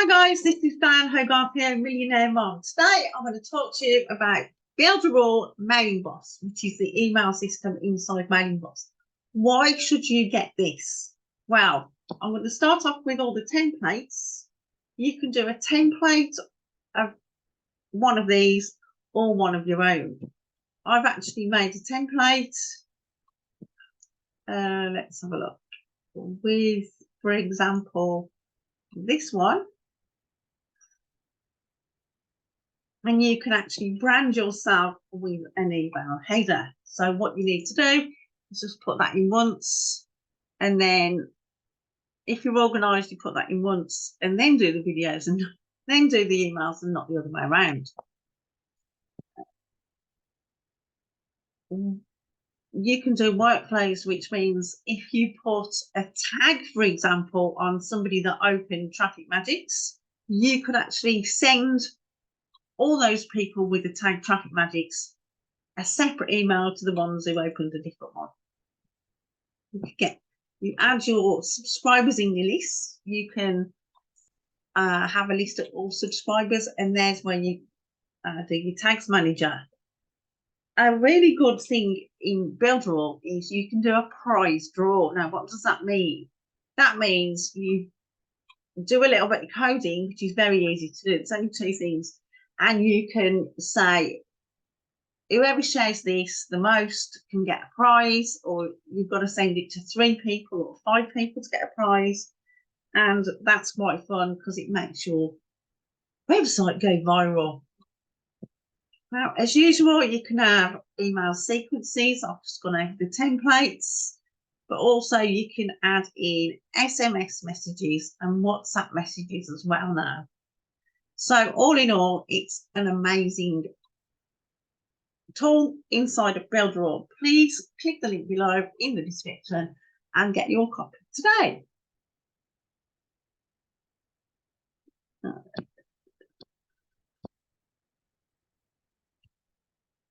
Hi guys, this is Diane Hogarth here, Millionaire Mom. Today I'm going to talk to you about Builderall Mailing Boss, which is the email system inside Mailing Boss. Why should you get this? Well, I'm going to start off with all the templates. You can do a template of one of these or one of your own. I've actually made a template. Let's have a look. With, for example, this one. And you can actually brand yourself with an email header. So what you need to do is just put that in once, and then if you're organized, you put that in once and then do the videos and then do the emails and not the other way around. You can do workflows, which means if you put a tag, for example, on somebody that opened Traffic Magics, you could actually send all those people with the tag Traffic Magics a separate email to the ones who opened a different one. You add your subscribers in your list. You can have a list of all subscribers, and there's where you do your tags manager. A really good thing in Builderall is you can do a prize draw. Now, what does that mean? That means you do a little bit of coding, which is very easy to do. It's only 2 things. And you can say, whoever shares this the most can get a prize, or you've got to send it to 3 people or 5 people to get a prize. And that's quite fun because it makes your website go viral. Now, as usual, you can have email sequences. I've just gone over the templates, but also you can add in SMS messages and WhatsApp messages as well now. So all in all, it's an amazing tool inside of Builderall. Please click the link below in the description and get your copy today.